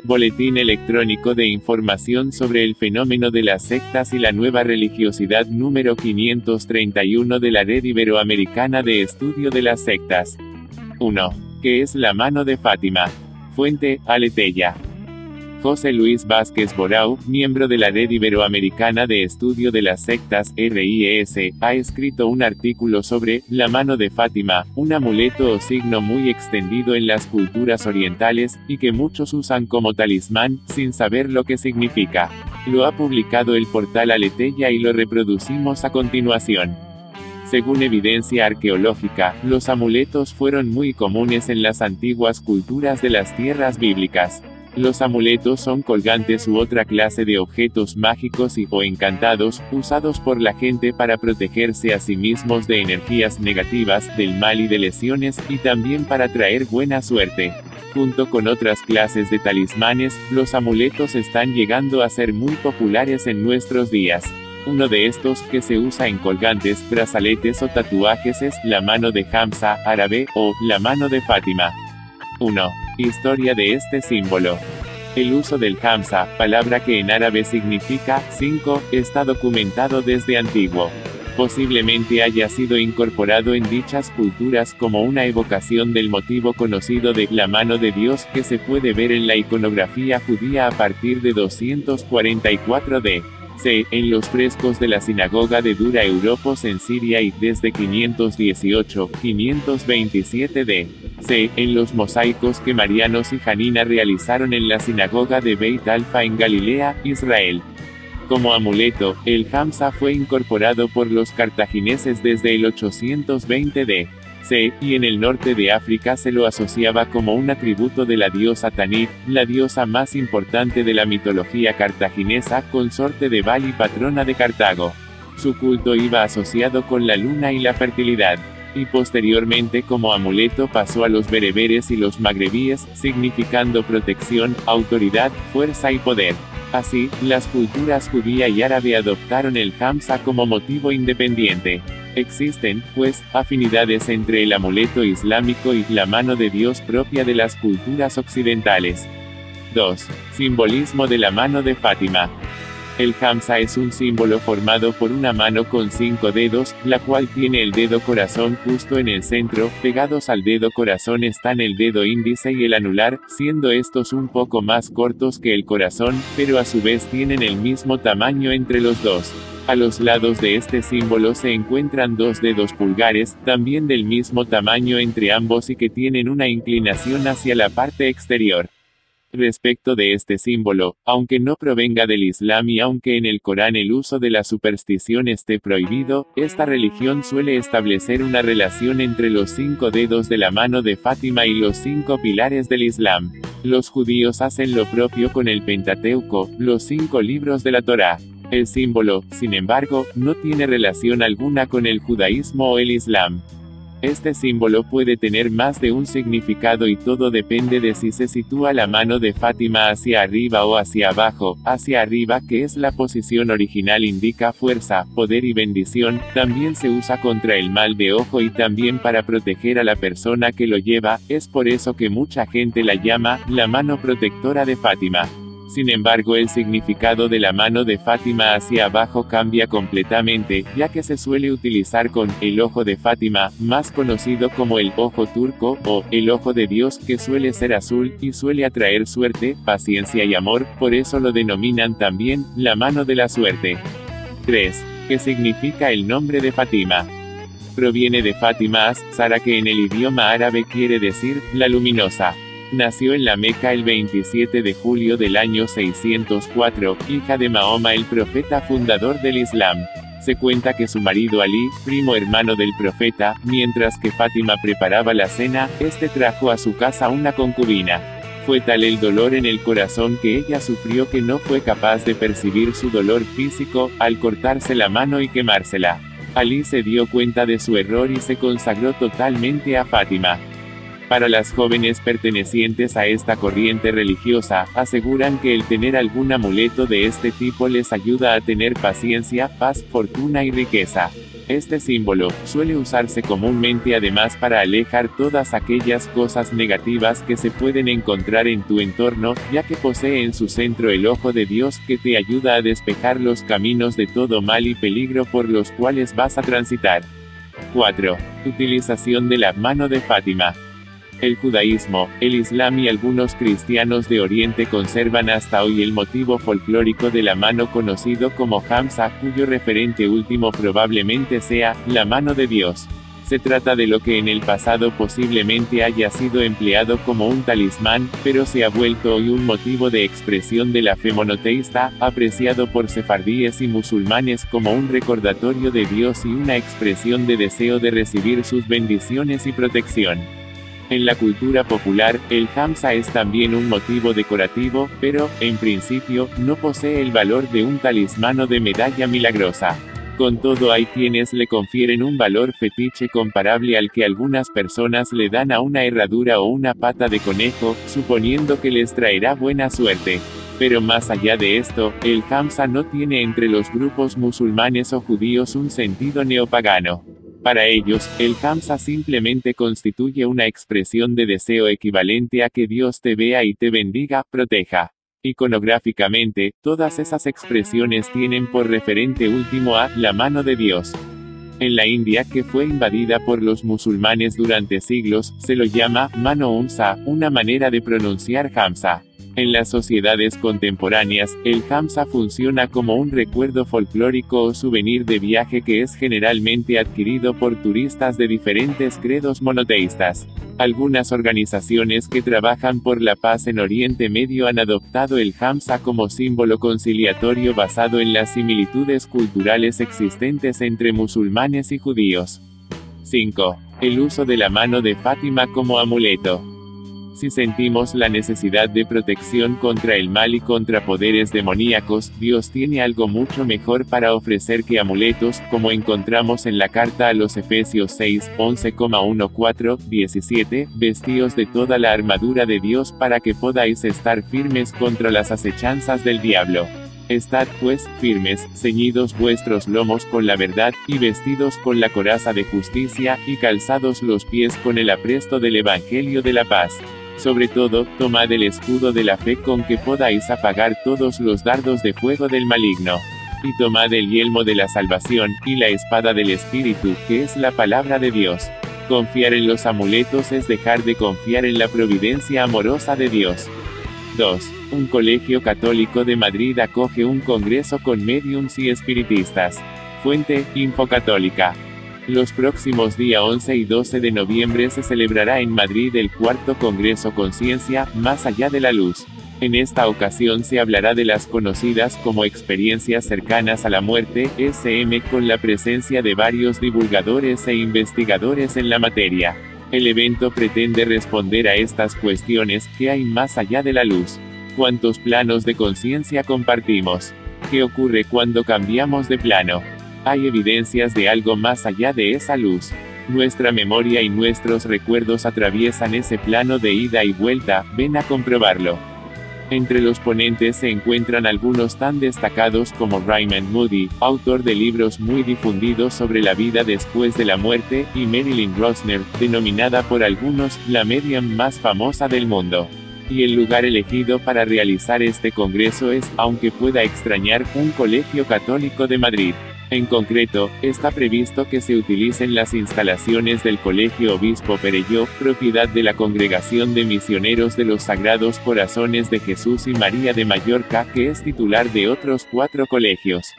Boletín electrónico de información sobre el fenómeno de las sectas y la nueva religiosidad número 531 de la Red Iberoamericana de Estudio de las Sectas. 1. ¿Qué es la mano de Fátima? Fuente, Aleteia. José Luis Vázquez Borau, miembro de la Red Iberoamericana de Estudio de las Sectas, RIES, ha escrito un artículo sobre la mano de Fátima, un amuleto o signo muy extendido en las culturas orientales, y que muchos usan como talismán, sin saber lo que significa. Lo ha publicado el portal Aleteia y lo reproducimos a continuación. Según evidencia arqueológica, los amuletos fueron muy comunes en las antiguas culturas de las tierras bíblicas. Los amuletos son colgantes u otra clase de objetos mágicos o encantados, usados por la gente para protegerse a sí mismos de energías negativas, del mal y de lesiones, y también para traer buena suerte. Junto con otras clases de talismanes, los amuletos están llegando a ser muy populares en nuestros días. Uno de estos, que se usa en colgantes, brazaletes o tatuajes es la mano de Hamza, árabe, o la mano de Fátima. 1. Historia de este símbolo. El uso del Hamza, palabra que en árabe significa 5, está documentado desde antiguo. Posiblemente haya sido incorporado en dichas culturas como una evocación del motivo conocido de la mano de Dios, que se puede ver en la iconografía judía a partir de 244 d. C. en los frescos de la sinagoga de Dura Europos en Siria y, desde 518-527 d. C. en los mosaicos que Marianos y Janina realizaron en la sinagoga de Beit Alfa en Galilea, Israel. Como amuleto, el Hamza fue incorporado por los cartagineses desde el 820 d. C. y en el norte de África se lo asociaba como un atributo de la diosa Tanit, la diosa más importante de la mitología cartaginesa, consorte de Baal y patrona de Cartago. Su culto iba asociado con la luna y la fertilidad. Y posteriormente como amuleto pasó a los bereberes y los magrebíes, significando protección, autoridad, fuerza y poder. Así, las culturas judía y árabe adoptaron el Hamza como motivo independiente. Existen, pues, afinidades entre el amuleto islámico y la mano de Dios propia de las culturas occidentales. 2. Simbolismo de la mano de Fátima. El Hamza es un símbolo formado por una mano con 5 dedos, la cual tiene el dedo corazón justo en el centro. Pegados al dedo corazón están el dedo índice y el anular, siendo estos un poco más cortos que el corazón, pero a su vez tienen el mismo tamaño entre los dos. A los lados de este símbolo se encuentran 2 dedos pulgares, también del mismo tamaño entre ambos y que tienen una inclinación hacia la parte exterior. Respecto de este símbolo, aunque no provenga del Islam y aunque en el Corán el uso de la superstición esté prohibido, esta religión suele establecer una relación entre los 5 dedos de la mano de Fátima y los 5 pilares del Islam. Los judíos hacen lo propio con el Pentateuco, los 5 libros de la Torá. El símbolo, sin embargo, no tiene relación alguna con el judaísmo o el Islam. Este símbolo puede tener más de un significado y todo depende de si se sitúa la mano de Fátima hacia arriba o hacia abajo. Hacia arriba, que es la posición original, indica fuerza, poder y bendición. También se usa contra el mal de ojo y también para proteger a la persona que lo lleva. Es por eso que mucha gente la llama la mano protectora de Fátima. Sin embargo, el significado de la mano de Fátima hacia abajo cambia completamente, ya que se suele utilizar con el ojo de Fátima, más conocido como el ojo turco, o el ojo de Dios, que suele ser azul, y suele atraer suerte, paciencia y amor, por eso lo denominan también la mano de la suerte. 3. ¿Qué significa el nombre de Fátima? Proviene de Fátima as-Zahra, que en el idioma árabe quiere decir la luminosa. Nació en la Meca el 27 de julio del año 604, hija de Mahoma el profeta fundador del Islam. Se cuenta que su marido Ali, primo hermano del profeta, mientras que Fátima preparaba la cena, este trajo a su casa una concubina. Fue tal el dolor en el corazón que ella sufrió que no fue capaz de percibir su dolor físico, al cortarse la mano y quemársela. Ali se dio cuenta de su error y se consagró totalmente a Fátima. Para las jóvenes pertenecientes a esta corriente religiosa, aseguran que el tener algún amuleto de este tipo les ayuda a tener paciencia, paz, fortuna y riqueza. Este símbolo suele usarse comúnmente además para alejar todas aquellas cosas negativas que se pueden encontrar en tu entorno, ya que posee en su centro el ojo de Dios que te ayuda a despejar los caminos de todo mal y peligro por los cuales vas a transitar. 4. Utilización de la mano de Fátima. El judaísmo, el islam y algunos cristianos de Oriente conservan hasta hoy el motivo folclórico de la mano conocido como Hamsa, cuyo referente último probablemente sea la mano de Dios. Se trata de lo que en el pasado posiblemente haya sido empleado como un talismán, pero se ha vuelto hoy un motivo de expresión de la fe monoteísta, apreciado por sefardíes y musulmanes como un recordatorio de Dios y una expresión de deseo de recibir sus bendiciones y protección. En la cultura popular, el Hamsa es también un motivo decorativo, pero, en principio, no posee el valor de un talismán o de medalla milagrosa. Con todo, hay quienes le confieren un valor fetiche comparable al que algunas personas le dan a una herradura o una pata de conejo, suponiendo que les traerá buena suerte. Pero más allá de esto, el Hamsa no tiene entre los grupos musulmanes o judíos un sentido neopagano. Para ellos, el Hamsa simplemente constituye una expresión de deseo equivalente a que Dios te vea y te bendiga, proteja. Iconográficamente, todas esas expresiones tienen por referente último a la mano de Dios. En la India, que fue invadida por los musulmanes durante siglos, se lo llama mano unsa, una manera de pronunciar Hamsa. En las sociedades contemporáneas, el Hamsa funciona como un recuerdo folclórico o souvenir de viaje que es generalmente adquirido por turistas de diferentes credos monoteístas. Algunas organizaciones que trabajan por la paz en Oriente Medio han adoptado el Hamsa como símbolo conciliatorio basado en las similitudes culturales existentes entre musulmanes y judíos. 5. El uso de la mano de Fátima como amuleto. Si sentimos la necesidad de protección contra el mal y contra poderes demoníacos, Dios tiene algo mucho mejor para ofrecer que amuletos, como encontramos en la carta a los Efesios 6, 11,14-17, vestíos de toda la armadura de Dios para que podáis estar firmes contra las acechanzas del diablo. Estad, pues, firmes, ceñidos vuestros lomos con la verdad, y vestidos con la coraza de justicia, y calzados los pies con el apresto del Evangelio de la paz. Sobre todo, tomad el escudo de la fe con que podáis apagar todos los dardos de fuego del maligno. Y tomad el yelmo de la salvación, y la espada del Espíritu, que es la palabra de Dios. Confiar en los amuletos es dejar de confiar en la providencia amorosa de Dios. 2. Un colegio católico de Madrid acoge un congreso con médiums y espiritistas. Fuente, Infocatólica. Los próximos días 11 y 12 de noviembre se celebrará en Madrid el cuarto Congreso Conciencia, más allá de la luz. En esta ocasión se hablará de las conocidas como experiencias cercanas a la muerte, SM, con la presencia de varios divulgadores e investigadores en la materia. El evento pretende responder a estas cuestiones: ¿qué hay más allá de la luz? ¿Cuántos planos de conciencia compartimos? ¿Qué ocurre cuando cambiamos de plano? ¿Hay evidencias de algo más allá de esa luz? Nuestra memoria y nuestros recuerdos atraviesan ese plano de ida y vuelta, ven a comprobarlo. Entre los ponentes se encuentran algunos tan destacados como Raymond Moody, autor de libros muy difundidos sobre la vida después de la muerte, y Marilyn Rosner, denominada por algunos, la medium más famosa del mundo. Y el lugar elegido para realizar este congreso es, aunque pueda extrañar, un colegio católico de Madrid. En concreto, está previsto que se utilicen las instalaciones del Colegio Obispo Perelló, propiedad de la Congregación de Misioneros de los Sagrados Corazones de Jesús y María de Mallorca, que es titular de otros 4 colegios.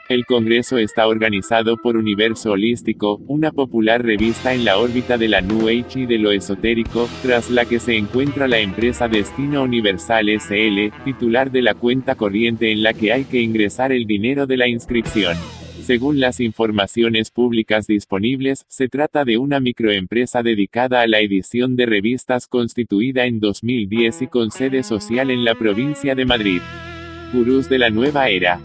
El congreso está organizado por Universo Holístico, una popular revista en la órbita de la New Age y de lo esotérico, tras la que se encuentra la empresa Destino Universal SL, titular de la cuenta corriente en la que hay que ingresar el dinero de la inscripción. Según las informaciones públicas disponibles, se trata de una microempresa dedicada a la edición de revistas constituida en 2010 y con sede social en la provincia de Madrid. Gurús de la nueva era.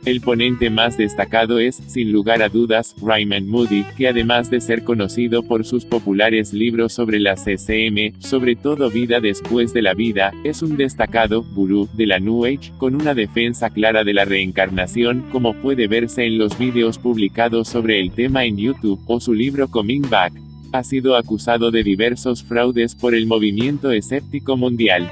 El ponente más destacado es, sin lugar a dudas, Raymond Moody, que además de ser conocido por sus populares libros sobre la CCM, sobre todo Vida después de la vida, es un destacado gurú de la New Age, con una defensa clara de la reencarnación, como puede verse en los vídeos publicados sobre el tema en YouTube, o su libro Coming Back. Ha sido acusado de diversos fraudes por el movimiento escéptico mundial.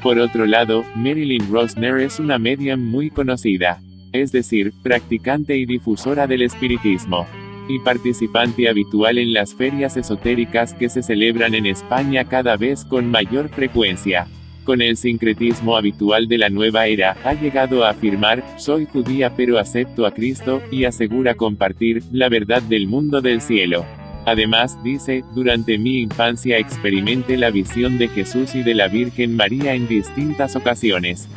Por otro lado, Marilyn Rosner es una medium muy conocida. Es decir, practicante y difusora del espiritismo, y participante habitual en las ferias esotéricas que se celebran en España cada vez con mayor frecuencia. Con el sincretismo habitual de la nueva era, ha llegado a afirmar, soy judía pero acepto a Cristo, y asegura compartir, la verdad del mundo del cielo. Además, dice, durante mi infancia experimenté la visión de Jesús y de la Virgen María en distintas ocasiones.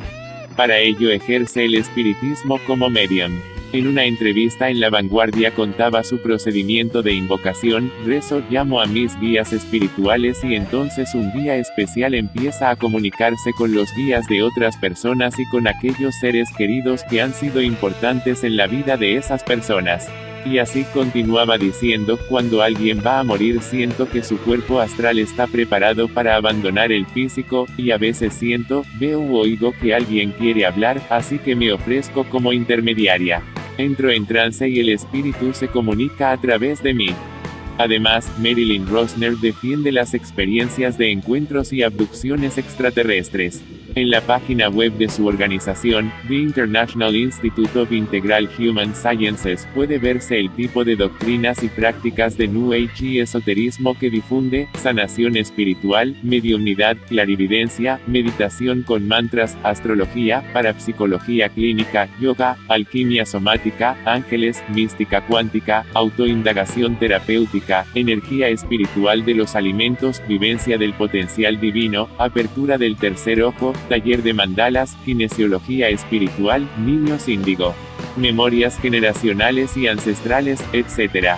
Para ello ejerce el espiritismo como medium. En una entrevista en La Vanguardia contaba su procedimiento de invocación: rezo, llamo a mis guías espirituales y entonces un guía especial empieza a comunicarse con los guías de otras personas y con aquellos seres queridos que han sido importantes en la vida de esas personas. Y así continuaba diciendo, cuando alguien va a morir siento que su cuerpo astral está preparado para abandonar el físico, y a veces siento, veo u oigo que alguien quiere hablar, así que me ofrezco como intermediaria. Entro en trance y el espíritu se comunica a través de mí. Además, Marilyn Rosner defiende las experiencias de encuentros y abducciones extraterrestres. En la página web de su organización, The International Institute of Integral Human Sciences, puede verse el tipo de doctrinas y prácticas de New Age y esoterismo que difunde: sanación espiritual, mediumnidad, clarividencia, meditación con mantras, astrología, parapsicología clínica, yoga, alquimia somática, ángeles, mística cuántica, autoindagación terapéutica, energía espiritual de los alimentos, vivencia del potencial divino, apertura del tercer ojo, taller de mandalas, kinesiología espiritual, niños índigo, memorias generacionales y ancestrales, etc.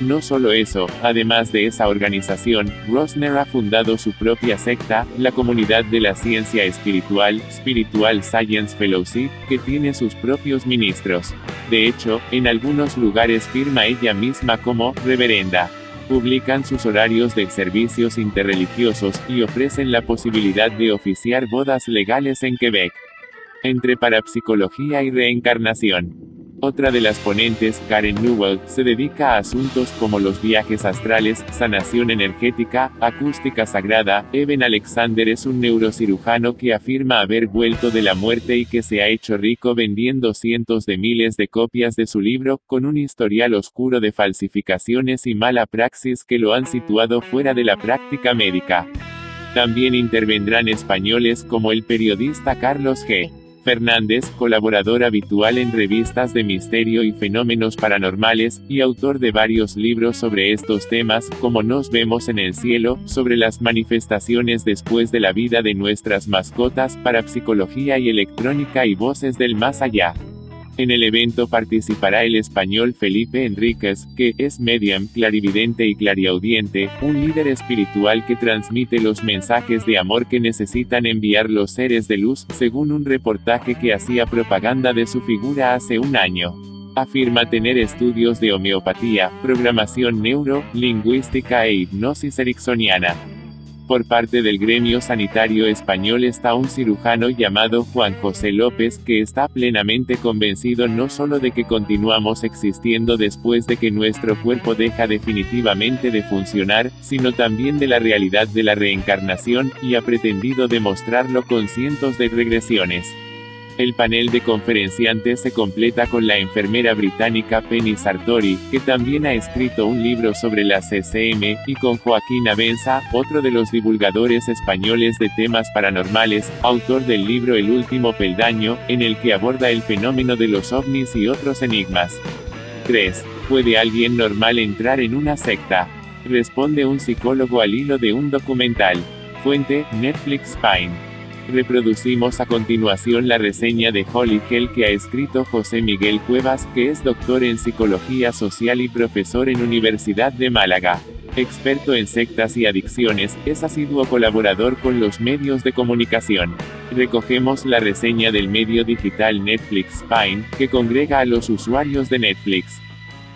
No solo eso, además de esa organización, Rosner ha fundado su propia secta, la Comunidad de la Ciencia Espiritual, Spiritual Science Fellowship, que tiene sus propios ministros. De hecho, en algunos lugares firma ella misma como reverenda. Publican sus horarios de servicios interreligiosos, y ofrecen la posibilidad de oficiar bodas legales en Quebec. Entre parapsicología y reencarnación. Otra de las ponentes, Karen Newell, se dedica a asuntos como los viajes astrales, sanación energética, acústica sagrada. Eben Alexander es un neurocirujano que afirma haber vuelto de la muerte y que se ha hecho rico vendiendo cientos de miles de copias de su libro, con un historial oscuro de falsificaciones y mala praxis que lo han situado fuera de la práctica médica. También intervendrán españoles como el periodista Carlos G. Fernández, colaborador habitual en revistas de misterio y fenómenos paranormales, y autor de varios libros sobre estos temas, como Nos vemos en el cielo, sobre las manifestaciones después de la vida de nuestras mascotas, parapsicología y electrónica y voces del más allá. En el evento participará el español Felipe Enríquez, que es medium, clarividente y clariaudiente, un líder espiritual que transmite los mensajes de amor que necesitan enviar los seres de luz, según un reportaje que hacía propaganda de su figura hace un año. Afirma tener estudios de homeopatía, programación neuro-lingüística e hipnosis ericksoniana. Por parte del gremio sanitario español está un cirujano llamado Juan José López, que está plenamente convencido no solo de que continuamos existiendo después de que nuestro cuerpo deja definitivamente de funcionar, sino también de la realidad de la reencarnación, y ha pretendido demostrarlo con cientos de regresiones. El panel de conferenciantes se completa con la enfermera británica Penny Sartori, que también ha escrito un libro sobre la CCM, y con Joaquín Abenza, otro de los divulgadores españoles de temas paranormales, autor del libro El último peldaño, en el que aborda el fenómeno de los ovnis y otros enigmas. 3. ¿Puede alguien normal entrar en una secta? Responde un psicólogo al hilo de un documental. Fuente, Netflix Spine. Reproducimos a continuación la reseña de Holy Hell que ha escrito José Miguel Cuevas, que es doctor en Psicología Social y profesor en Universidad de Málaga. Experto en sectas y adicciones, es asiduo colaborador con los medios de comunicación. Recogemos la reseña del medio digital Netflix Spine, que congrega a los usuarios de Netflix.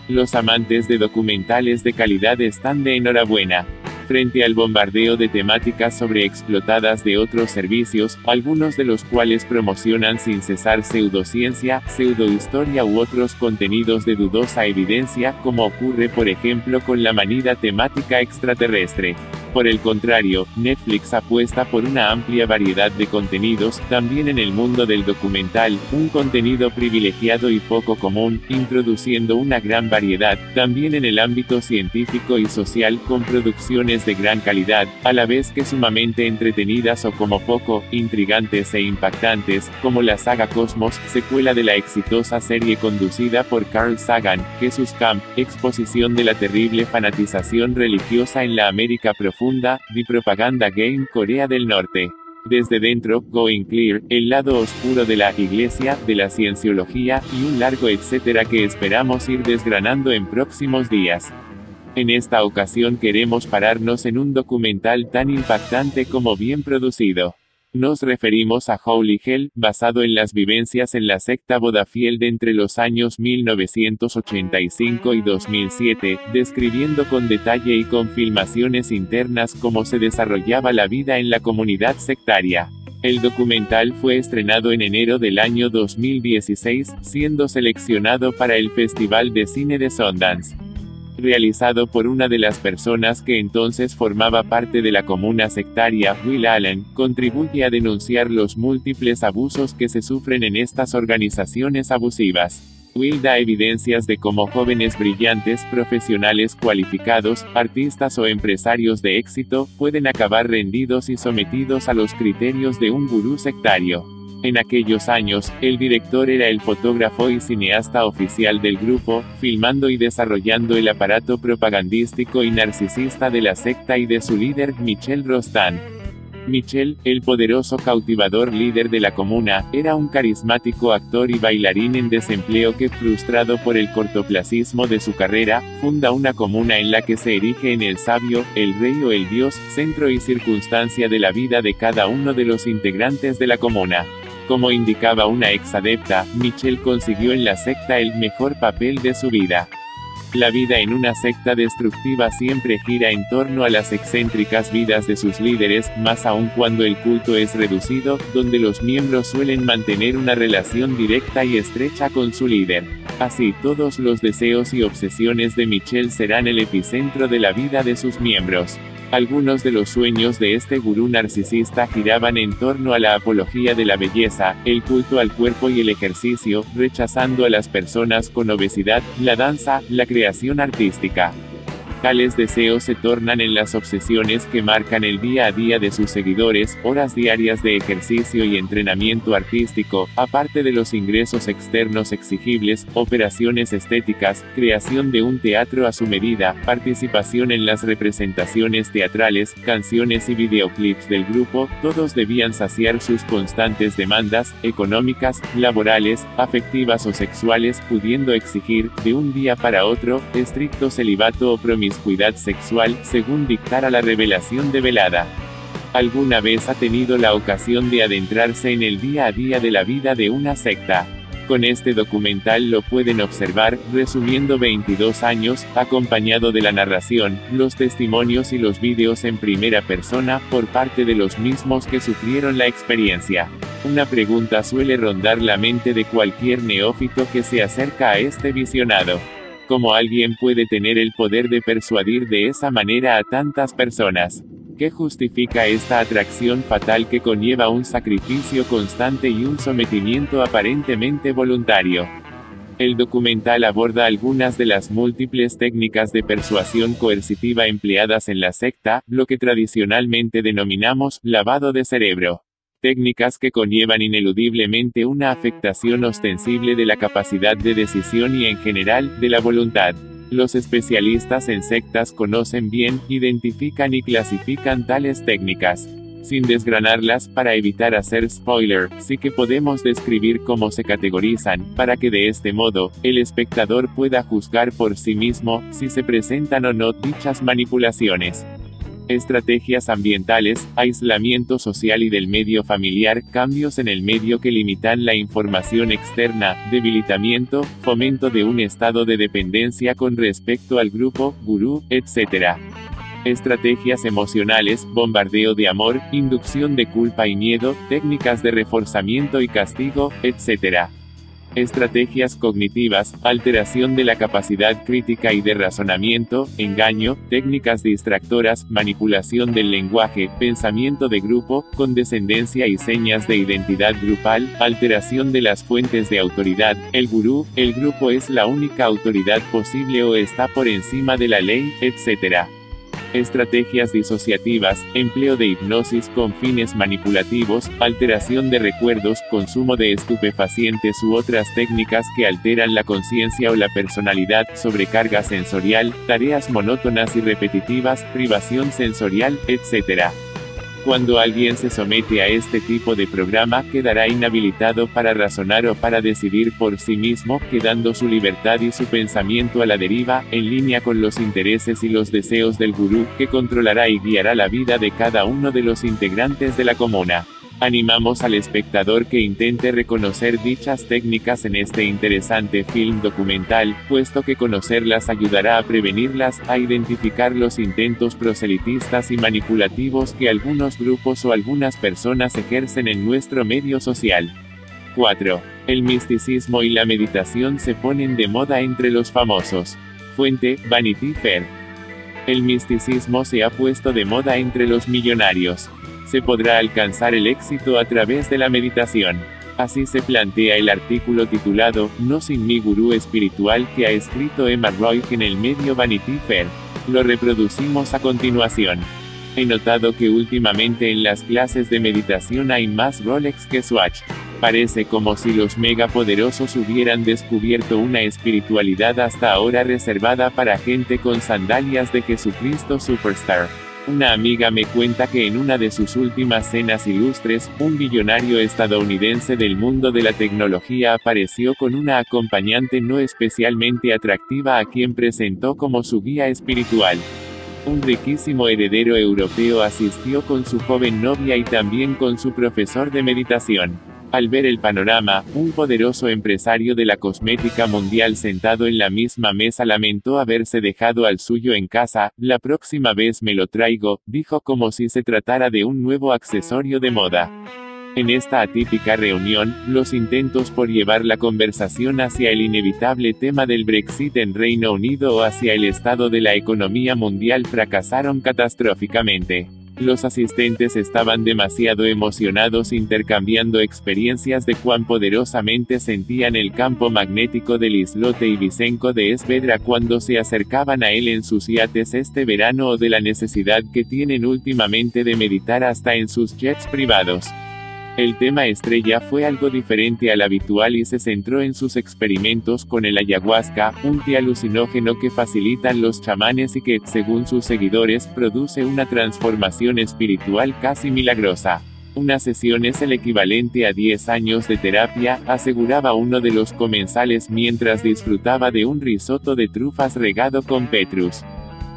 Los amantes de documentales de calidad están de enhorabuena. Frente al bombardeo de temáticas sobreexplotadas de otros servicios, algunos de los cuales promocionan sin cesar pseudociencia, pseudohistoria u otros contenidos de dudosa evidencia, como ocurre por ejemplo con la manida temática extraterrestre. Por el contrario, Netflix apuesta por una amplia variedad de contenidos, también en el mundo del documental, un contenido privilegiado y poco común, introduciendo una gran variedad, también en el ámbito científico y social, con producciones de gran calidad, a la vez que sumamente entretenidas o como poco, intrigantes e impactantes, como la saga Cosmos, secuela de la exitosa serie conducida por Carl Sagan, Jesus Camp, exposición de la terrible fanatización religiosa en la América profunda, The Propaganda Game Corea del Norte. Desde dentro, Going Clear, el lado oscuro de la Iglesia, de la cienciología, y un largo etcétera que esperamos ir desgranando en próximos días. En esta ocasión queremos pararnos en un documental tan impactante como bien producido. Nos referimos a Holy Hell, basado en las vivencias en la secta Bodafield entre los años 1985 y 2007, describiendo con detalle y con filmaciones internas cómo se desarrollaba la vida en la comunidad sectaria. El documental fue estrenado en enero del año 2016, siendo seleccionado para el Festival de Cine de Sundance. Realizado por una de las personas que entonces formaba parte de la comuna sectaria, Will Allen, contribuye a denunciar los múltiples abusos que se sufren en estas organizaciones abusivas. Will da evidencias de cómo jóvenes brillantes, profesionales cualificados, artistas o empresarios de éxito, pueden acabar rendidos y sometidos a los criterios de un gurú sectario. En aquellos años, el director era el fotógrafo y cineasta oficial del grupo, filmando y desarrollando el aparato propagandístico y narcisista de la secta y de su líder, Michel Rostand. Michel, el poderoso cautivador líder de la comuna, era un carismático actor y bailarín en desempleo que, frustrado por el cortoplacismo de su carrera, funda una comuna en la que se erige en el sabio, el rey o el dios, centro y circunstancia de la vida de cada uno de los integrantes de la comuna. Como indicaba una ex adepta, Michel consiguió en la secta el mejor papel de su vida. La vida en una secta destructiva siempre gira en torno a las excéntricas vidas de sus líderes, más aún cuando el culto es reducido, donde los miembros suelen mantener una relación directa y estrecha con su líder. Así, todos los deseos y obsesiones de Michel serán el epicentro de la vida de sus miembros. Algunos de los sueños de este gurú narcisista giraban en torno a la apología de la belleza, el culto al cuerpo y el ejercicio, rechazando a las personas con obesidad, la danza, la creación artística. Tales deseos se tornan en las obsesiones que marcan el día a día de sus seguidores, horas diarias de ejercicio y entrenamiento artístico, aparte de los ingresos externos exigibles, operaciones estéticas, creación de un teatro a su medida, participación en las representaciones teatrales, canciones y videoclips del grupo, todos debían saciar sus constantes demandas, económicas, laborales, afectivas o sexuales, pudiendo exigir, de un día para otro, estricto celibato o promiscuidad sexual, según dictara la revelación develada. ¿Alguna vez ha tenido la ocasión de adentrarse en el día a día de la vida de una secta? Con este documental lo pueden observar, resumiendo 22 años, acompañado de la narración, los testimonios y los vídeos en primera persona, por parte de los mismos que sufrieron la experiencia. Una pregunta suele rondar la mente de cualquier neófito que se acerca a este visionado. ¿Cómo alguien puede tener el poder de persuadir de esa manera a tantas personas? ¿Qué justifica esta atracción fatal que conlleva un sacrificio constante y un sometimiento aparentemente voluntario? El documental aborda algunas de las múltiples técnicas de persuasión coercitiva empleadas en la secta, lo que tradicionalmente denominamos lavado de cerebro. Técnicas que conllevan ineludiblemente una afectación ostensible de la capacidad de decisión y en general, de la voluntad. Los especialistas en sectas conocen bien, identifican y clasifican tales técnicas. Sin desgranarlas para evitar hacer spoiler, sí que podemos describir cómo se categorizan, para que de este modo, el espectador pueda juzgar por sí mismo, si se presentan o no dichas manipulaciones. Estrategias ambientales, aislamiento social y del medio familiar, cambios en el medio que limitan la información externa, debilitamiento, fomento de un estado de dependencia con respecto al grupo, gurú, etc. Estrategias emocionales, bombardeo de amor, inducción de culpa y miedo, técnicas de reforzamiento y castigo, etc. Estrategias cognitivas, alteración de la capacidad crítica y de razonamiento, engaño, técnicas distractoras, manipulación del lenguaje, pensamiento de grupo, condescendencia y señas de identidad grupal, alteración de las fuentes de autoridad, el gurú, el grupo es la única autoridad posible o está por encima de la ley, etc. Estrategias disociativas, empleo de hipnosis con fines manipulativos, alteración de recuerdos, consumo de estupefacientes u otras técnicas que alteran la conciencia o la personalidad, sobrecarga sensorial, tareas monótonas y repetitivas, privación sensorial, etc. Cuando alguien se somete a este tipo de programa, quedará inhabilitado para razonar o para decidir por sí mismo, quedando su libertad y su pensamiento a la deriva, en línea con los intereses y los deseos del gurú, que controlará y guiará la vida de cada uno de los integrantes de la comuna. Animamos al espectador que intente reconocer dichas técnicas en este interesante film documental, puesto que conocerlas ayudará a prevenirlas, a identificar los intentos proselitistas y manipulativos que algunos grupos o algunas personas ejercen en nuestro medio social. 4. El misticismo y la meditación se ponen de moda entre los famosos. Fuente, Vanity Fair. El misticismo se ha puesto de moda entre los millonarios. Se podrá alcanzar el éxito a través de la meditación. Así se plantea el artículo titulado, No sin mi gurú espiritual que ha escrito Emma Roy en el medio Vanity Fair. Lo reproducimos a continuación. He notado que últimamente en las clases de meditación hay más Rolex que Swatch. Parece como si los megapoderosos hubieran descubierto una espiritualidad hasta ahora reservada para gente con sandalias de Jesucristo Superstar. Una amiga me cuenta que en una de sus últimas cenas ilustres, un billonario estadounidense del mundo de la tecnología apareció con una acompañante no especialmente atractiva a quien presentó como su guía espiritual. Un riquísimo heredero europeo asistió con su joven novia y también con su profesor de meditación. Al ver el panorama, un poderoso empresario de la cosmética mundial sentado en la misma mesa lamentó haberse dejado al suyo en casa. La próxima vez me lo traigo, dijo como si se tratara de un nuevo accesorio de moda. En esta atípica reunión, los intentos por llevar la conversación hacia el inevitable tema del Brexit en Reino Unido o hacia el estado de la economía mundial fracasaron catastróficamente. Los asistentes estaban demasiado emocionados intercambiando experiencias de cuán poderosamente sentían el campo magnético del islote Ibicenco de Esvedra cuando se acercaban a él en sus yates este verano o de la necesidad que tienen últimamente de meditar hasta en sus jets privados. El tema estrella fue algo diferente al habitual y se centró en sus experimentos con el ayahuasca, un té alucinógeno que facilitan los chamanes y que, según sus seguidores, produce una transformación espiritual casi milagrosa. Una sesión es el equivalente a 10 años de terapia, aseguraba uno de los comensales mientras disfrutaba de un risotto de trufas regado con petrus.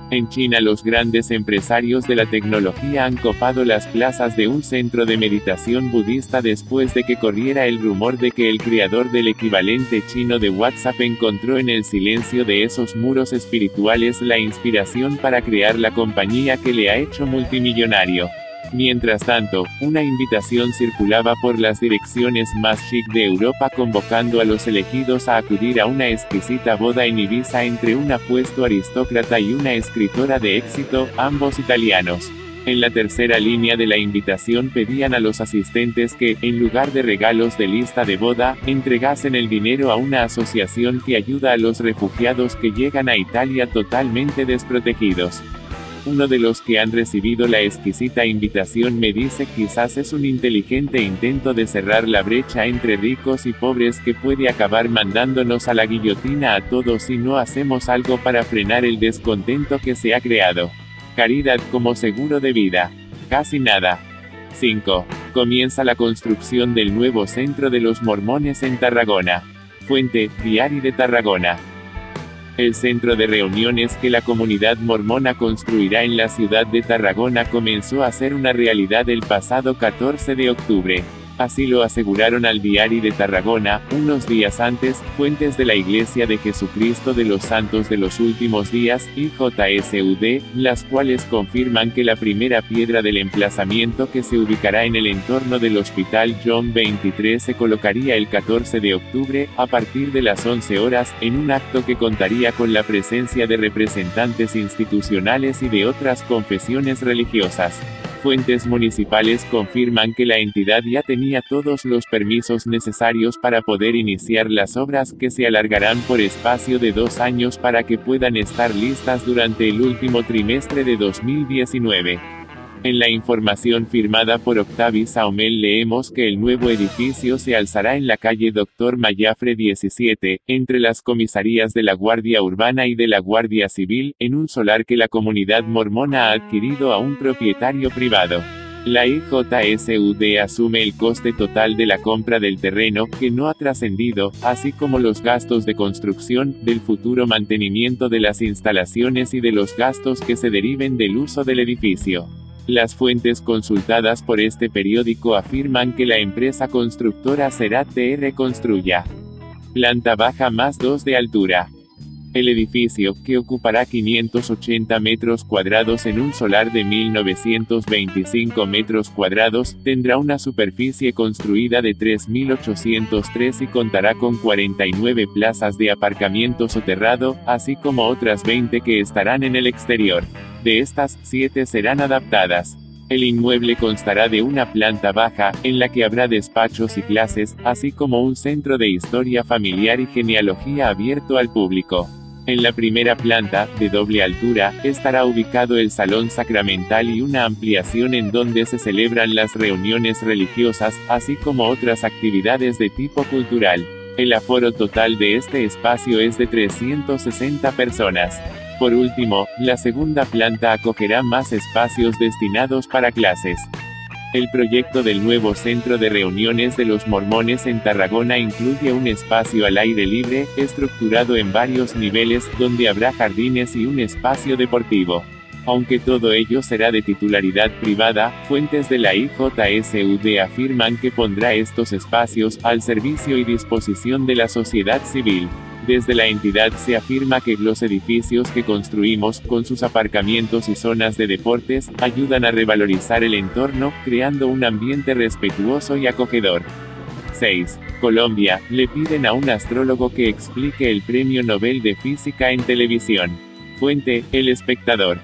En China los grandes empresarios de la tecnología han copado las plazas de un centro de meditación budista después de que corriera el rumor de que el creador del equivalente chino de WhatsApp encontró en el silencio de esos muros espirituales la inspiración para crear la compañía que le ha hecho multimillonario. Mientras tanto, una invitación circulaba por las direcciones más chic de Europa convocando a los elegidos a acudir a una exquisita boda en Ibiza entre un apuesto aristócrata y una escritora de éxito, ambos italianos. En la tercera línea de la invitación pedían a los asistentes que, en lugar de regalos de lista de boda, entregasen el dinero a una asociación que ayuda a los refugiados que llegan a Italia totalmente desprotegidos. Uno de los que han recibido la exquisita invitación me dice quizás es un inteligente intento de cerrar la brecha entre ricos y pobres que puede acabar mandándonos a la guillotina a todos si no hacemos algo para frenar el descontento que se ha creado. Caridad como seguro de vida. Casi nada. 5. Comienza la construcción del nuevo centro de los mormones en Tarragona. Fuente: Diari de Tarragona. El centro de reuniones que la comunidad mormona construirá en la ciudad de Tarragona comenzó a ser una realidad el pasado 14 de octubre. Así lo aseguraron al Diari de Tarragona, unos días antes, fuentes de la Iglesia de Jesucristo de los Santos de los Últimos Días, IJSUD, las cuales confirman que la primera piedra del emplazamiento que se ubicará en el entorno del Hospital John 23 se colocaría el 14 de octubre, a partir de las 11 horas, en un acto que contaría con la presencia de representantes institucionales y de otras confesiones religiosas. Fuentes municipales confirman que la entidad ya tenía todos los permisos necesarios para poder iniciar las obras, que se alargarán por espacio de 2 años para que puedan estar listas durante el último trimestre de 2019. En la información firmada por Octavi Saumel leemos que el nuevo edificio se alzará en la calle Dr. Mayafre 17, entre las comisarías de la Guardia Urbana y de la Guardia Civil, en un solar que la comunidad mormona ha adquirido a un propietario privado. La IJSUD asume el coste total de la compra del terreno, que no ha trascendido, así como los gastos de construcción, del futuro mantenimiento de las instalaciones y de los gastos que se deriven del uso del edificio. Las fuentes consultadas por este periódico afirman que la empresa constructora será TR Construya. Planta baja más 2 de altura. El edificio, que ocupará 580 metros cuadrados en un solar de 1925 metros cuadrados, tendrá una superficie construida de 3.803 y contará con 49 plazas de aparcamiento soterrado, así como otras 20 que estarán en el exterior. De estas, 7 serán adaptadas. El inmueble constará de una planta baja, en la que habrá despachos y clases, así como un centro de historia familiar y genealogía abierto al público. En la primera planta, de doble altura, estará ubicado el salón sacramental y una ampliación en donde se celebran las reuniones religiosas, así como otras actividades de tipo cultural. El aforo total de este espacio es de 360 personas. Por último, la segunda planta acogerá más espacios destinados para clases. El proyecto del nuevo centro de reuniones de los mormones en Tarragona incluye un espacio al aire libre, estructurado en varios niveles, donde habrá jardines y un espacio deportivo. Aunque todo ello será de titularidad privada, fuentes de la IJSUD afirman que pondrá estos espacios al servicio y disposición de la sociedad civil. Desde la entidad se afirma que los edificios que construimos, con sus aparcamientos y zonas de deportes, ayudan a revalorizar el entorno, creando un ambiente respetuoso y acogedor. 6. Colombia, le piden a un astrólogo que explique el Premio Nobel de Física en televisión. Fuente: El Espectador.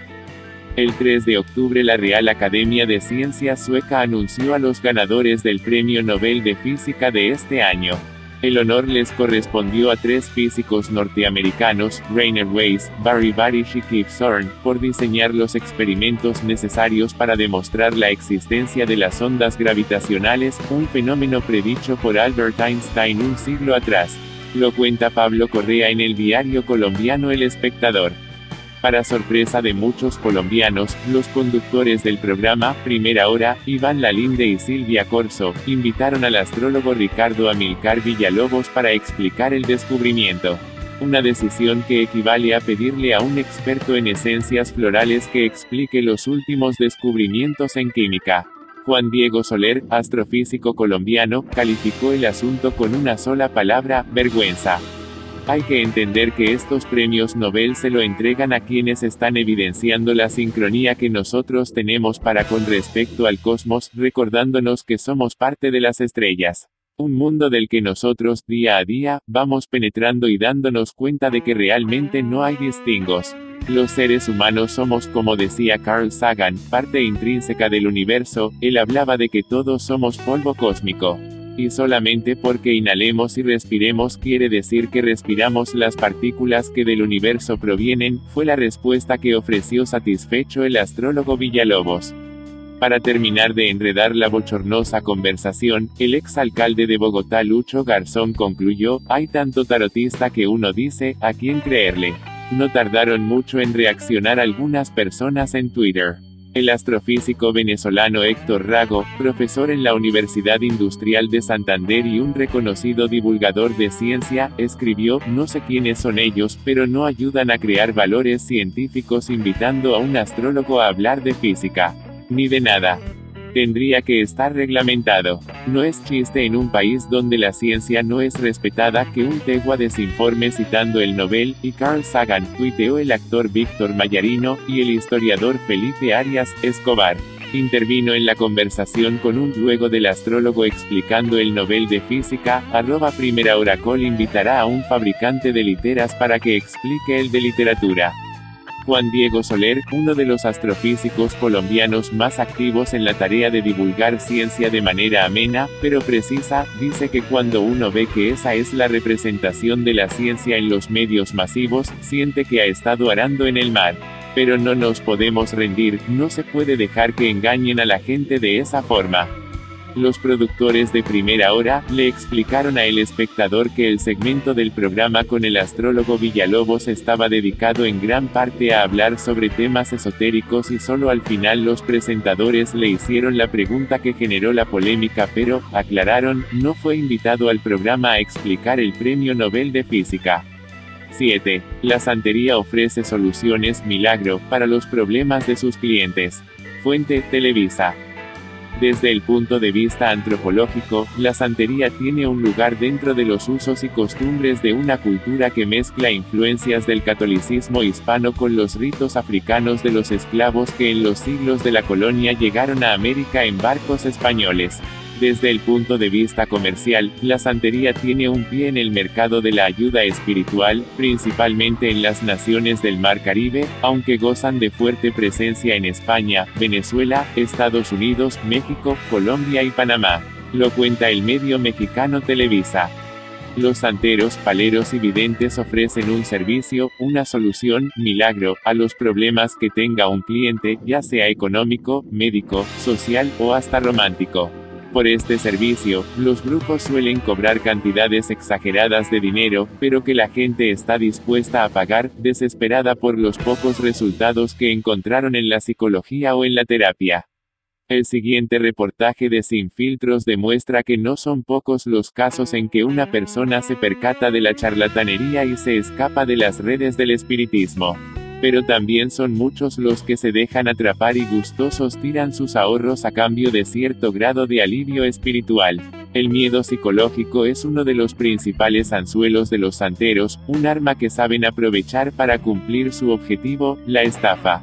El 3 de octubre la Real Academia de Ciencias sueca anunció a los ganadores del Premio Nobel de Física de este año. El honor les correspondió a 3 físicos norteamericanos, Rainer Weiss, Barry Barish y Kip Thorne, por diseñar los experimentos necesarios para demostrar la existencia de las ondas gravitacionales, un fenómeno predicho por Albert Einstein un siglo atrás. Lo cuenta Pablo Correa en el diario colombiano El Espectador. Para sorpresa de muchos colombianos, los conductores del programa Primera Hora, Iván Lalinde y Silvia Corso, invitaron al astrólogo Ricardo Amilcar Villalobos para explicar el descubrimiento. Una decisión que equivale a pedirle a un experto en esencias florales que explique los últimos descubrimientos en química. Juan Diego Soler, astrofísico colombiano, calificó el asunto con una sola palabra: vergüenza. Hay que entender que estos premios Nobel se lo entregan a quienes están evidenciando la sincronía que nosotros tenemos para con respecto al cosmos, recordándonos que somos parte de las estrellas. Un mundo del que nosotros, día a día, vamos penetrando y dándonos cuenta de que realmente no hay distingos. Los seres humanos somos, como decía Carl Sagan, parte intrínseca del universo. Él hablaba de que todos somos polvo cósmico. Y solamente porque inhalemos y respiremos quiere decir que respiramos las partículas que del universo provienen, fue la respuesta que ofreció satisfecho el astrólogo Villalobos. Para terminar de enredar la bochornosa conversación, el exalcalde de Bogotá Lucho Garzón concluyó: hay tanto tarotista que uno dice, ¿a quién creerle? No tardaron mucho en reaccionar algunas personas en Twitter. El astrofísico venezolano Héctor Rago, profesor en la Universidad Industrial de Santander y un reconocido divulgador de ciencia, escribió: "No sé quiénes son ellos, pero no ayudan a crear valores científicos invitando a un astrólogo a hablar de física. Ni de nada. Tendría que estar reglamentado. No es chiste en un país donde la ciencia no es respetada que un tegua desinforme citando el Nobel y Carl Sagan", tuiteó el actor Víctor Mayarino, y el historiador Felipe Arias Escobar intervino en la conversación con un luego del astrólogo explicando el Nobel de Física. @PrimeraHoracol invitará a un fabricante de literas para que explique el de literatura. Juan Diego Soler, uno de los astrofísicos colombianos más activos en la tarea de divulgar ciencia de manera amena, pero precisa, dice que cuando uno ve que esa es la representación de la ciencia en los medios masivos, siente que ha estado arando en el mar. Pero no nos podemos rendir, no se puede dejar que engañen a la gente de esa forma. Los productores de Primera Hora le explicaron a El Espectador que el segmento del programa con el astrólogo Villalobos estaba dedicado en gran parte a hablar sobre temas esotéricos y solo al final los presentadores le hicieron la pregunta que generó la polémica, pero, aclararon, no fue invitado al programa a explicar el Premio Nobel de Física. 7. La santería ofrece soluciones milagro para los problemas de sus clientes. Fuente: Televisa. Desde el punto de vista antropológico, la santería tiene un lugar dentro de los usos y costumbres de una cultura que mezcla influencias del catolicismo hispano con los ritos africanos de los esclavos que en los siglos de la colonia llegaron a América en barcos españoles. Desde el punto de vista comercial, la santería tiene un pie en el mercado de la ayuda espiritual, principalmente en las naciones del Mar Caribe, aunque gozan de fuerte presencia en España, Venezuela, Estados Unidos, México, Colombia y Panamá. Lo cuenta el medio mexicano Televisa. Los santeros, paleros y videntes ofrecen un servicio, una solución, milagro, a los problemas que tenga un cliente, ya sea económico, médico, social o hasta romántico. Por este servicio, los grupos suelen cobrar cantidades exageradas de dinero, pero que la gente está dispuesta a pagar, desesperada por los pocos resultados que encontraron en la psicología o en la terapia. El siguiente reportaje de Sin Filtros demuestra que no son pocos los casos en que una persona se percata de la charlatanería y se escapa de las redes del espiritismo. Pero también son muchos los que se dejan atrapar y gustosos tiran sus ahorros a cambio de cierto grado de alivio espiritual. El miedo psicológico es uno de los principales anzuelos de los santeros, un arma que saben aprovechar para cumplir su objetivo, la estafa.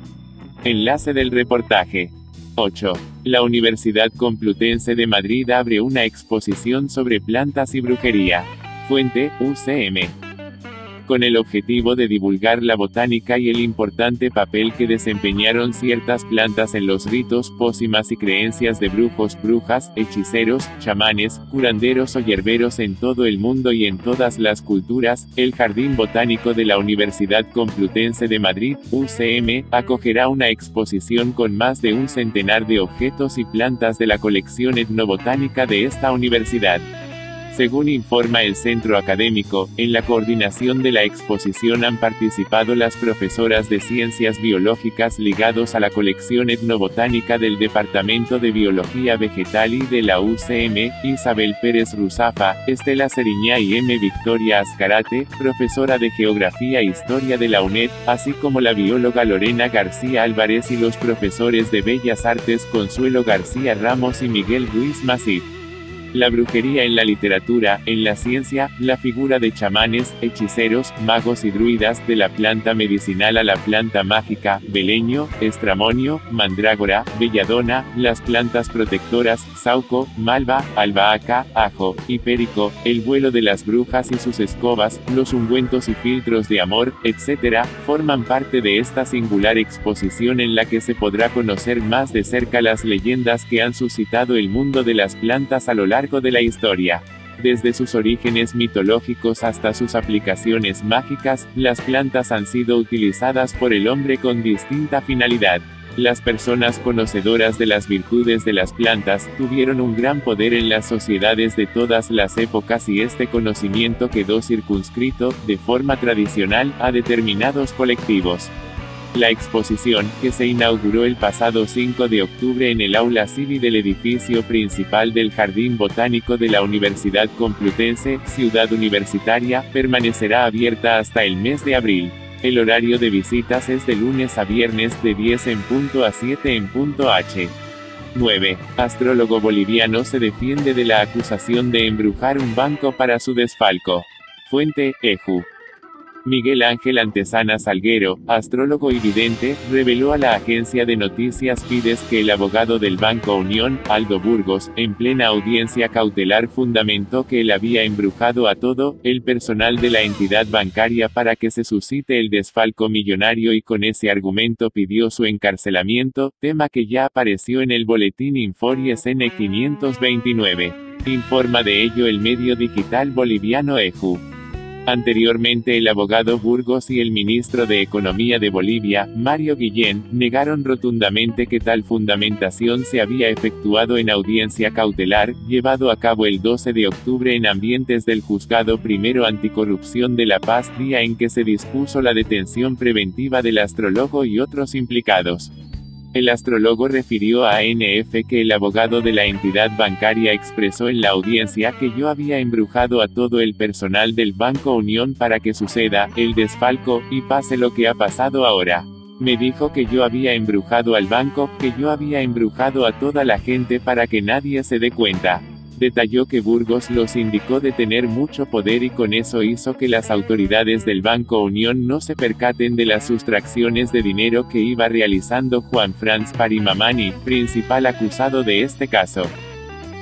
Enlace del reportaje. 8. La Universidad Complutense de Madrid abre una exposición sobre plantas y brujería. Fuente: UCM. Con el objetivo de divulgar la botánica y el importante papel que desempeñaron ciertas plantas en los ritos, pócimas y creencias de brujos, brujas, hechiceros, chamanes, curanderos o hierberos en todo el mundo y en todas las culturas, el Jardín Botánico de la Universidad Complutense de Madrid, UCM, acogerá una exposición con más de un centenar de objetos y plantas de la colección etnobotánica de esta universidad. Según informa el centro académico, en la coordinación de la exposición han participado las profesoras de Ciencias Biológicas ligados a la colección etnobotánica del Departamento de Biología Vegetal y de la UCM, Isabel Pérez Ruzafa, Estela Seriñá y M. Victoria Azcarate, profesora de Geografía e Historia de la UNED, así como la bióloga Lorena García Álvarez y los profesores de Bellas Artes Consuelo García Ramos y Miguel Ruiz Masip. La brujería en la literatura, en la ciencia, la figura de chamanes, hechiceros, magos y druidas, de la planta medicinal a la planta mágica, beleño, estramonio, mandrágora, belladona, las plantas protectoras, sauco, malva, albahaca, ajo, hipérico, el vuelo de las brujas y sus escobas, los ungüentos y filtros de amor, etc., forman parte de esta singular exposición en la que se podrá conocer más de cerca las leyendas que han suscitado el mundo de las plantas a lo largo de la historia. Desde sus orígenes mitológicos hasta sus aplicaciones mágicas, las plantas han sido utilizadas por el hombre con distinta finalidad. Las personas conocedoras de las virtudes de las plantas, tuvieron un gran poder en las sociedades de todas las épocas y este conocimiento quedó circunscrito, de forma tradicional, a determinados colectivos. La exposición, que se inauguró el pasado 5 de octubre en el aula Civi del edificio principal del Jardín Botánico de la Universidad Complutense, Ciudad Universitaria, permanecerá abierta hasta el mes de abril. El horario de visitas es de lunes a viernes de 10 en punto a 7 en punto h. 9. Astrólogo boliviano se defiende de la acusación de embrujar un banco para su desfalco. Fuente, EJU. Miguel Ángel Antesana Salguero, astrólogo y vidente, reveló a la agencia de noticias Fides que el abogado del Banco Unión, Aldo Burgos, en plena audiencia cautelar fundamentó que él había embrujado a todo el personal de la entidad bancaria para que se suscite el desfalco millonario y con ese argumento pidió su encarcelamiento, tema que ya apareció en el boletín Informes N 529. Informa de ello el medio digital boliviano EJU. Anteriormente el abogado Burgos y el ministro de Economía de Bolivia, Mario Guillén, negaron rotundamente que tal fundamentación se había efectuado en audiencia cautelar, llevado a cabo el 12 de octubre en ambientes del Juzgado Primero Anticorrupción de La Paz, día en que se dispuso la detención preventiva del astrólogo y otros implicados. El astrólogo refirió a ANF que el abogado de la entidad bancaria expresó en la audiencia que yo había embrujado a todo el personal del Banco Unión para que suceda el desfalco, y pase lo que ha pasado ahora. Me dijo que yo había embrujado al banco, que yo había embrujado a toda la gente para que nadie se dé cuenta. Detalló que Burgos los indicó de tener mucho poder y con eso hizo que las autoridades del Banco Unión no se percaten de las sustracciones de dinero que iba realizando Juan Franz Parimamani, principal acusado de este caso.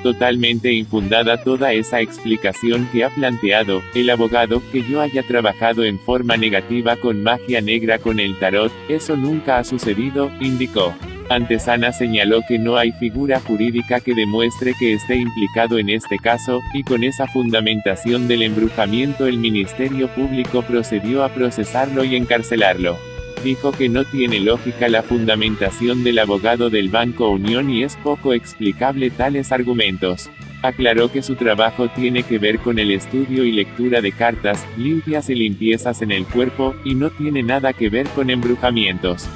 Totalmente infundada toda esa explicación que ha planteado el abogado, que yo haya trabajado en forma negativa con magia negra con el tarot, eso nunca ha sucedido, indicó. Antesana señaló que no hay figura jurídica que demuestre que esté implicado en este caso, y con esa fundamentación del embrujamiento el Ministerio Público procedió a procesarlo y encarcelarlo. Dijo que no tiene lógica la fundamentación del abogado del Banco Unión y es poco explicable tales argumentos. Aclaró que su trabajo tiene que ver con el estudio y lectura de cartas, limpias y limpiezas en el cuerpo, y no tiene nada que ver con embrujamientos.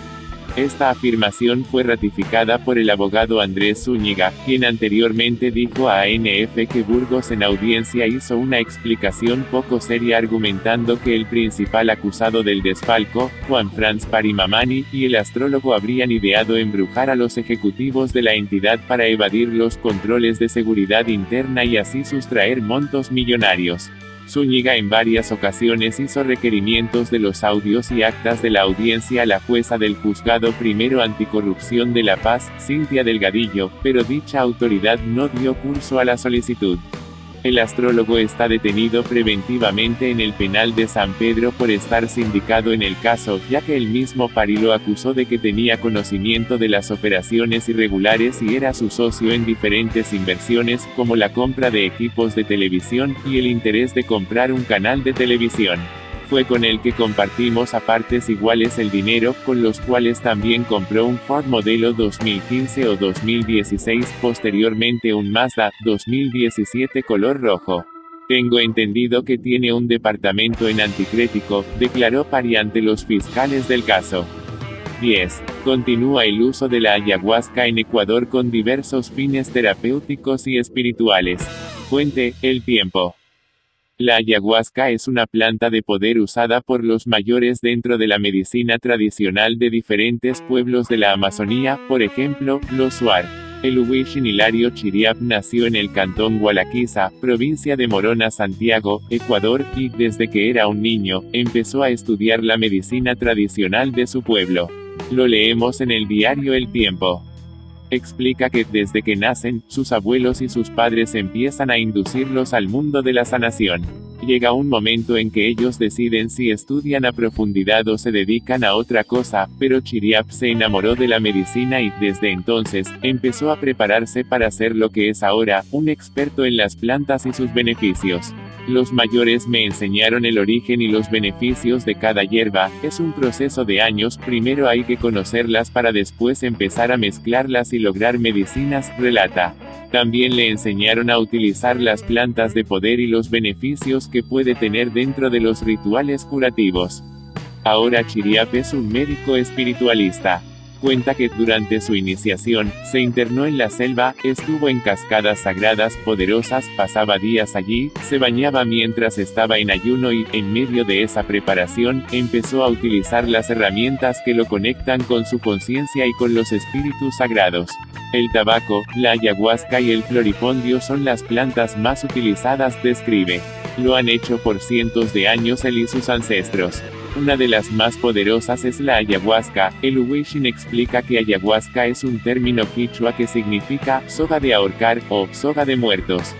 Esta afirmación fue ratificada por el abogado Andrés Zúñiga, quien anteriormente dijo a ANF que Burgos en audiencia hizo una explicación poco seria argumentando que el principal acusado del desfalco, Juan Franz Parimamani, y el astrólogo habrían ideado embrujar a los ejecutivos de la entidad para evadir los controles de seguridad interna y así sustraer montos millonarios. Zúñiga en varias ocasiones hizo requerimientos de los audios y actas de la audiencia a la jueza del Juzgado Primero Anticorrupción de La Paz, Cintia Delgadillo, pero dicha autoridad no dio curso a la solicitud. El astrólogo está detenido preventivamente en el penal de San Pedro por estar sindicado en el caso, ya que el mismo Pari lo acusó de que tenía conocimiento de las operaciones irregulares y era su socio en diferentes inversiones, como la compra de equipos de televisión, y el interés de comprar un canal de televisión. Fue con el que compartimos a partes iguales el dinero, con los cuales también compró un Ford modelo 2015 o 2016, posteriormente un Mazda 2017 color rojo. Tengo entendido que tiene un departamento en Anticrético, declaró Pari ante los fiscales del caso. 10. Continúa el uso de la ayahuasca en Ecuador con diversos fines terapéuticos y espirituales. Fuente, El Tiempo. La ayahuasca es una planta de poder usada por los mayores dentro de la medicina tradicional de diferentes pueblos de la Amazonía, por ejemplo, los Shuar. El Huichin Hilario Chiriap nació en el cantón Gualaquiza, provincia de Morona, Santiago, Ecuador, y, desde que era un niño, empezó a estudiar la medicina tradicional de su pueblo. Lo leemos en el diario El Tiempo. Explica que, desde que nacen, sus abuelos y sus padres empiezan a inducirlos al mundo de la sanación. Llega un momento en que ellos deciden si estudian a profundidad o se dedican a otra cosa, pero Chiriap se enamoró de la medicina y, desde entonces, empezó a prepararse para ser lo que es ahora, un experto en las plantas y sus beneficios. Los mayores me enseñaron el origen y los beneficios de cada hierba, es un proceso de años, primero hay que conocerlas para después empezar a mezclarlas y lograr medicinas, relata. También le enseñaron a utilizar las plantas de poder y los beneficios que puede tener dentro de los rituales curativos. Ahora Chiriap es un médico espiritualista. Cuenta que durante su iniciación, se internó en la selva, estuvo en cascadas sagradas poderosas, pasaba días allí, se bañaba mientras estaba en ayuno y, en medio de esa preparación, empezó a utilizar las herramientas que lo conectan con su conciencia y con los espíritus sagrados. El tabaco, la ayahuasca y el floripondio son las plantas más utilizadas, describe. Lo han hecho por cientos de años él y sus ancestros. Una de las más poderosas es la ayahuasca. El Uweixin explica que ayahuasca es un término quichua que significa soga de ahorcar o soga de muertos.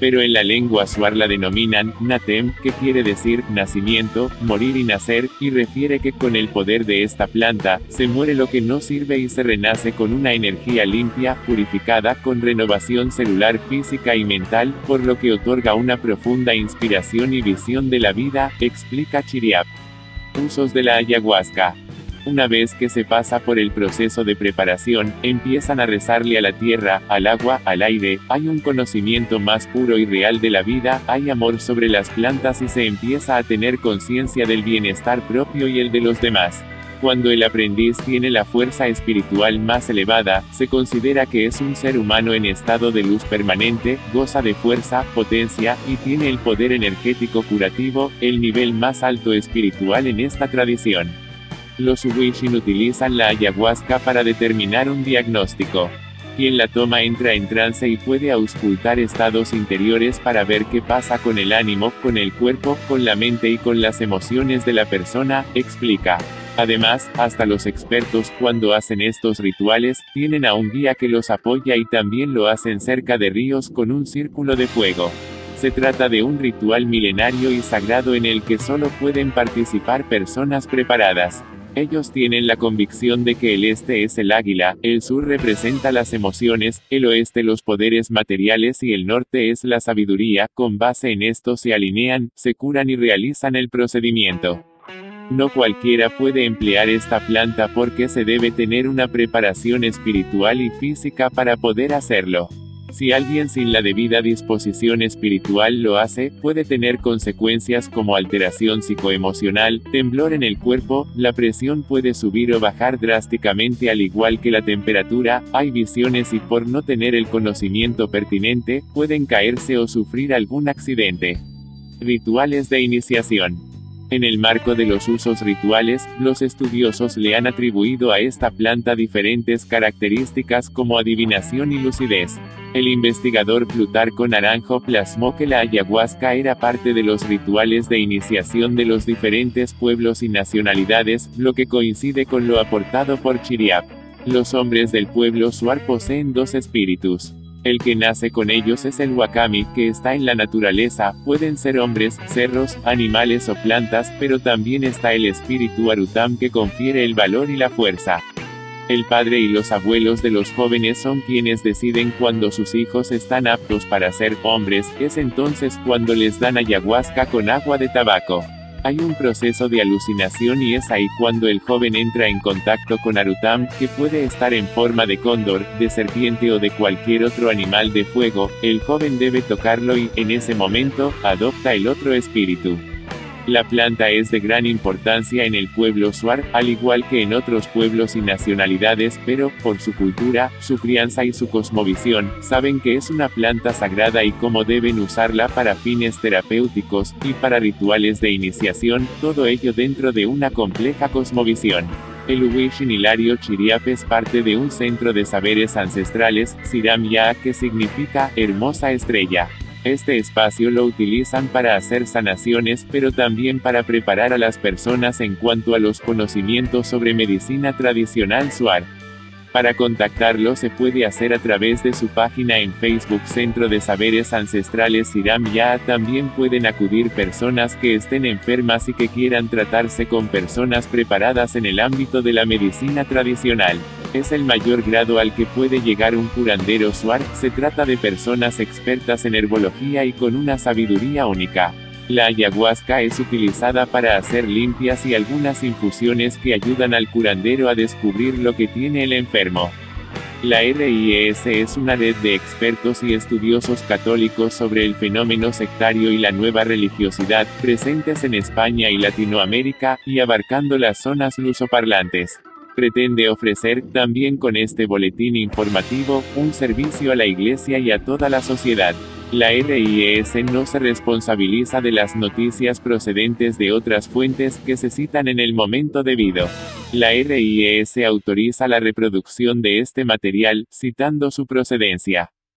Pero en la lengua shuar la denominan natem, que quiere decir nacimiento, morir y nacer, y refiere que con el poder de esta planta, se muere lo que no sirve y se renace con una energía limpia, purificada, con renovación celular, física y mental, por lo que otorga una profunda inspiración y visión de la vida, explica Chiriap. Usos de la ayahuasca. Una vez que se pasa por el proceso de preparación, empiezan a rezarle a la tierra, al agua, al aire, hay un conocimiento más puro y real de la vida, hay amor sobre las plantas y se empieza a tener conciencia del bienestar propio y el de los demás. Cuando el aprendiz tiene la fuerza espiritual más elevada, se considera que es un ser humano en estado de luz permanente, goza de fuerza, potencia, y tiene el poder energético curativo, el nivel más alto espiritual en esta tradición. Los Uweixin utilizan la ayahuasca para determinar un diagnóstico. Quien la toma entra en trance y puede auscultar estados interiores para ver qué pasa con el ánimo, con el cuerpo, con la mente y con las emociones de la persona, explica. Además, hasta los expertos, cuando hacen estos rituales, tienen a un guía que los apoya y también lo hacen cerca de ríos con un círculo de fuego. Se trata de un ritual milenario y sagrado en el que solo pueden participar personas preparadas. Ellos tienen la convicción de que el este es el águila, el sur representa las emociones, el oeste los poderes materiales y el norte es la sabiduría. Con base en esto se alinean, se curan y realizan el procedimiento. No cualquiera puede emplear esta planta porque se debe tener una preparación espiritual y física para poder hacerlo. Si alguien sin la debida disposición espiritual lo hace, puede tener consecuencias como alteración psicoemocional, temblor en el cuerpo, la presión puede subir o bajar drásticamente al igual que la temperatura, hay visiones y por no tener el conocimiento pertinente, pueden caerse o sufrir algún accidente. Rituales de iniciación. En el marco de los usos rituales, los estudiosos le han atribuido a esta planta diferentes características como adivinación y lucidez. El investigador Plutarco Naranjo plasmó que la ayahuasca era parte de los rituales de iniciación de los diferentes pueblos y nacionalidades, lo que coincide con lo aportado por Chiriap. Los hombres del pueblo shuar poseen dos espíritus. El que nace con ellos es el wakami, que está en la naturaleza, pueden ser hombres, cerros, animales o plantas, pero también está el espíritu arutam que confiere el valor y la fuerza. El padre y los abuelos de los jóvenes son quienes deciden cuando sus hijos están aptos para ser hombres, es entonces cuando les dan ayahuasca con agua de tabaco. Hay un proceso de alucinación y es ahí cuando el joven entra en contacto con Arutam, que puede estar en forma de cóndor, de serpiente o de cualquier otro animal de fuego. El joven debe tocarlo y, en ese momento, adopta el otro espíritu. La planta es de gran importancia en el pueblo shuar, al igual que en otros pueblos y nacionalidades, pero, por su cultura, su crianza y su cosmovisión, saben que es una planta sagrada y cómo deben usarla para fines terapéuticos, y para rituales de iniciación, todo ello dentro de una compleja cosmovisión. El Uweixin Hilario Chiriap es parte de un centro de saberes ancestrales, Siram Ya, que significa, hermosa estrella. Este espacio lo utilizan para hacer sanaciones, pero también para preparar a las personas en cuanto a los conocimientos sobre medicina tradicional shuar. Para contactarlo se puede hacer a través de su página en Facebook Centro de Saberes Ancestrales Siram Ya. También pueden acudir personas que estén enfermas y que quieran tratarse con personas preparadas en el ámbito de la medicina tradicional. Es el mayor grado al que puede llegar un curandero shuar, se trata de personas expertas en herbología y con una sabiduría única. La ayahuasca es utilizada para hacer limpias y algunas infusiones que ayudan al curandero a descubrir lo que tiene el enfermo. La RIES es una red de expertos y estudiosos católicos sobre el fenómeno sectario y la nueva religiosidad, presentes en España y Latinoamérica, y abarcando las zonas lusoparlantes. Pretende ofrecer, también con este boletín informativo, un servicio a la Iglesia y a toda la sociedad. La RIES no se responsabiliza de las noticias procedentes de otras fuentes que se citan en el momento debido. La RIES autoriza la reproducción de este material, citando su procedencia.